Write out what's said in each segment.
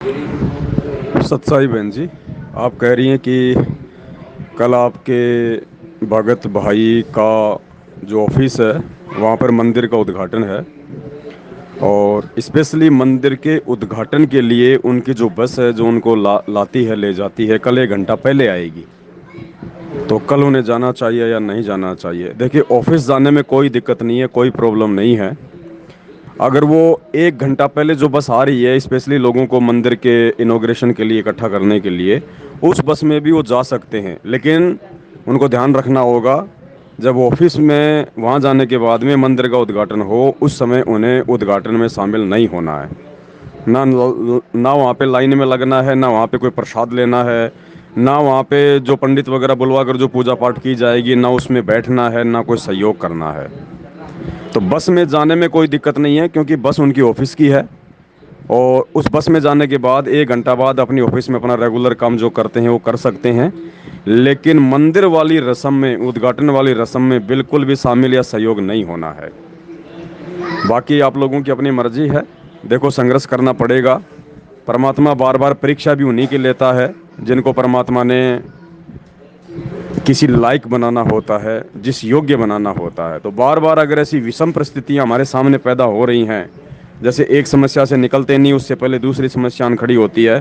सच्चाई बहन जी, आप कह रही हैं कि कल आपके भगत भाई का जो ऑफिस है वहाँ पर मंदिर का उद्घाटन है और स्पेशली मंदिर के उद्घाटन के लिए उनकी जो बस है जो उनको लाती है ले जाती है कल 1 घंटा पहले आएगी। तो कल उन्हें जाना चाहिए या नहीं जाना चाहिए? देखिए, ऑफिस जाने में कोई दिक्कत नहीं है, कोई प्रॉब्लम नहीं है। अगर वो 1 घंटा पहले जो बस आ रही है स्पेशली लोगों को मंदिर के इनॉग्रेशन के लिए इकट्ठा करने के लिए, उस बस में भी वो जा सकते हैं, लेकिन उनको ध्यान रखना होगा जब ऑफिस में वहाँ जाने के बाद में मंदिर का उद्घाटन हो उस समय उन्हें उद्घाटन में शामिल नहीं होना है। ना ना वहाँ पे लाइन में लगना है, ना वहाँ पे कोई प्रसाद लेना है, ना वहाँ पे जो पंडित वगैरह बुलवा कर जो पूजा पाठ की जाएगी ना उसमें बैठना है, ना कोई सहयोग करना है। तो बस में जाने में कोई दिक्कत नहीं है क्योंकि बस उनकी ऑफिस की है और उस बस में जाने के बाद 1 घंटा बाद अपनी ऑफिस में अपना रेगुलर काम जो करते हैं वो कर सकते हैं। लेकिन मंदिर वाली रस्म में, उद्घाटन वाली रस्म में बिल्कुल भी शामिल या सहयोग नहीं होना है। बाकी आप लोगों की अपनी मर्जी है, देखो संघर्ष करना पड़ेगा। परमात्मा बार बार परीक्षा भी उन्हीं की लेता है जिनको परमात्मा ने किसी लायक बनाना होता है, जिस योग्य बनाना होता है। तो बार बार अगर ऐसी विषम परिस्थितियां हमारे सामने पैदा हो रही हैं, जैसे एक समस्या से निकलते नहीं उससे पहले दूसरी समस्या आन खड़ी होती है,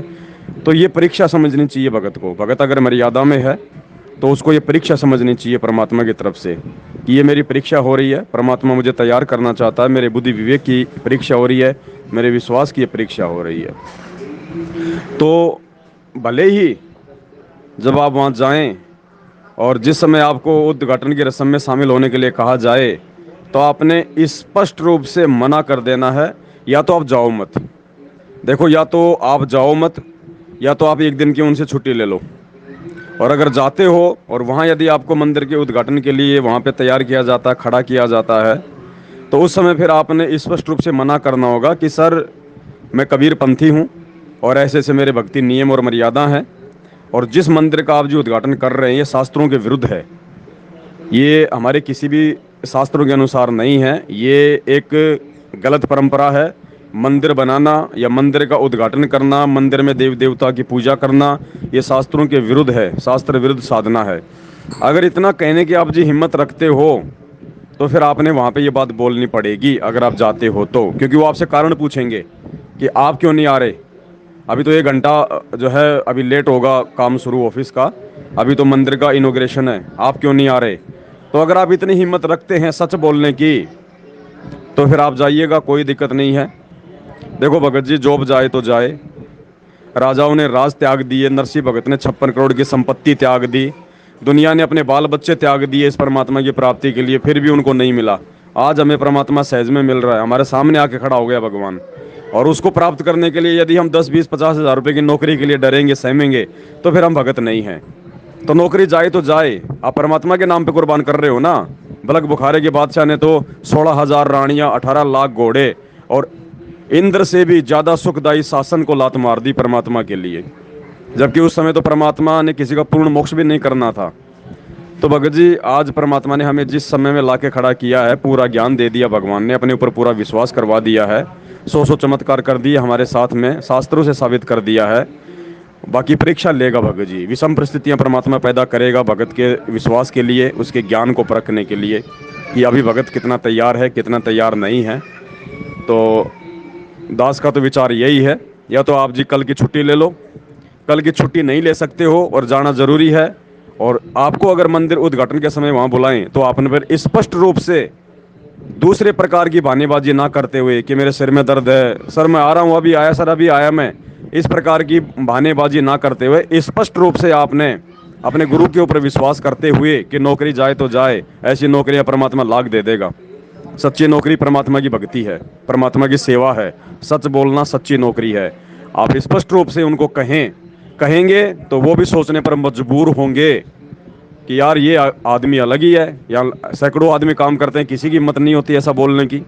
तो ये परीक्षा समझनी चाहिए भगत को। भगत अगर मर्यादा में है तो उसको ये परीक्षा समझनी चाहिए परमात्मा की तरफ से कि ये मेरी परीक्षा हो रही है, परमात्मा मुझे तैयार करना चाहता है, मेरे बुद्धि विवेक की परीक्षा हो रही है, मेरे विश्वास की परीक्षा हो रही है। तो भले ही जब आप वहाँ जाएं और जिस समय आपको उद्घाटन की रस्म में शामिल होने के लिए कहा जाए तो आपने स्पष्ट रूप से मना कर देना है, या तो आप जाओ मत। देखो, या तो आप जाओ मत या तो आप एक दिन की उनसे छुट्टी ले लो। और अगर जाते हो और वहाँ यदि आपको मंदिर के उद्घाटन के लिए वहाँ पे तैयार किया जाता है, खड़ा किया जाता है, तो उस समय फिर आपने स्पष्ट रूप से मना करना होगा कि सर, मैं कबीर पंथी हूँ और ऐसे ऐसे मेरे भक्ति नियम और मर्यादा हैं और जिस मंदिर का आप जो उद्घाटन कर रहे हैं ये शास्त्रों के विरुद्ध है, ये हमारे किसी भी शास्त्रों के अनुसार नहीं है, ये एक गलत परंपरा है। मंदिर बनाना या मंदिर का उद्घाटन करना, मंदिर में देव देवता की पूजा करना, ये शास्त्रों के विरुद्ध है, शास्त्र विरुद्ध साधना है। अगर इतना कहने की आप जी हिम्मत रखते हो तो फिर आपने वहाँ पे ये बात बोलनी पड़ेगी अगर आप जाते हो तो, क्योंकि वो आपसे कारण पूछेंगे कि आप क्यों नहीं आ रहे। अभी तो 1 घंटा जो है अभी लेट होगा काम शुरू ऑफिस का, अभी तो मंदिर का इनॉग्रेशन है, आप क्यों नहीं आ रहे। तो अगर आप इतनी हिम्मत रखते हैं सच बोलने की तो फिर आप जाइएगा, कोई दिक्कत नहीं है। देखो भगत जी, जॉब जाए तो जाए, राजाओं ने राज त्याग दिए, नरसिंह भगत ने 56 करोड़ की संपत्ति त्याग दी, दुनिया ने अपने बाल बच्चे त्याग दिए इस परमात्मा की प्राप्ति के लिए, फिर भी उनको नहीं मिला। आज हमें परमात्मा सहज में मिल रहा है, हमारे सामने आके खड़ा हो गया भगवान। और उसको प्राप्त करने के लिए यदि हम 10 20 50 हज़ार रुपए की नौकरी के लिए डरेंगे, सहमेंगे, तो फिर हम भगत नहीं हैं। तो नौकरी जाए तो जाए, आप परमात्मा के नाम पे कुर्बान कर रहे हो ना। बलक बुखारे के बादशाह ने तो 16,000 रानियां, 18 लाख घोड़े और इंद्र से भी ज्यादा सुखदायी शासन को लात मार दी परमात्मा के लिए, जबकि उस समय तो परमात्मा ने किसी का पूर्ण मोक्ष भी नहीं करना था। तो भगत जी, आज परमात्मा ने हमें जिस समय में लाके खड़ा किया है, पूरा ज्ञान दे दिया, भगवान ने अपने ऊपर पूरा विश्वास करवा दिया है, 100 चमत्कार कर दिए हमारे साथ में, शास्त्रों से साबित कर दिया है। बाकी परीक्षा लेगा भगत जी, विषम परिस्थितियां परमात्मा पैदा करेगा भगत के विश्वास के लिए, उसके ज्ञान को परखने के लिए कि अभी भगत कितना तैयार है, कितना तैयार नहीं है। तो दास का तो विचार यही है, या तो आप जी कल की छुट्टी ले लो, कल की छुट्टी नहीं ले सकते हो और जाना ज़रूरी है, और आपको अगर मंदिर उद्घाटन के समय वहाँ बुलाएं तो आपने फिर स्पष्ट रूप से दूसरे प्रकार की बहानेबाजी ना करते हुए कि मेरे सिर में दर्द है सर, मैं आ रहा हूँ, अभी आया सर, अभी आया मैं, इस प्रकार की बहानेबाजी ना करते हुए स्पष्ट रूप से आपने अपने गुरु के ऊपर विश्वास करते हुए कि नौकरी जाए तो जाए, ऐसी नौकरियां परमात्मा लाख दे देगा। सच्ची नौकरी परमात्मा की भक्ति है, परमात्मा की सेवा है, सच बोलना सच्ची नौकरी है। आप स्पष्ट रूप से उनको कहेंगे तो वो भी सोचने पर मजबूर होंगे कि यार ये आदमी अलग ही है, या सैकड़ों आदमी काम करते हैं, किसी की हिम्मत नहीं होती ऐसा बोलने की,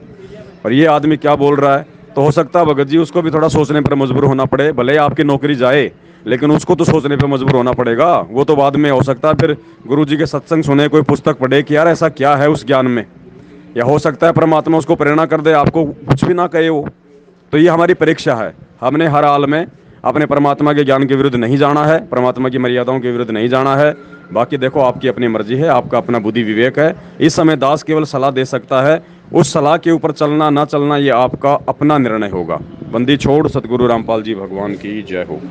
और ये आदमी क्या बोल रहा है। तो हो सकता है भगत जी उसको भी थोड़ा सोचने पर मजबूर होना पड़े, भले ही आपकी नौकरी जाए लेकिन उसको तो सोचने पर मजबूर होना पड़ेगा। वो तो बाद में हो सकता है फिर गुरु जी के सत्संग सुने, कोई पुस्तक पढ़े कि यार ऐसा क्या है उस ज्ञान में, या हो सकता है परमात्मा उसको प्रेरणा कर दे, आपको कुछ भी ना कहे वो। तो ये हमारी परीक्षा है, हमने हर हाल में अपने परमात्मा के ज्ञान के विरुद्ध नहीं जाना है, परमात्मा की मर्यादाओं के विरुद्ध नहीं जाना है। बाकी देखो आपकी अपनी मर्जी है, आपका अपना बुद्धि विवेक है। इस समय दास केवल सलाह दे सकता है, उस सलाह के ऊपर चलना ना चलना ये आपका अपना निर्णय होगा। बंदी छोड़। सतगुरु रामपाल जी भगवान की जय हो।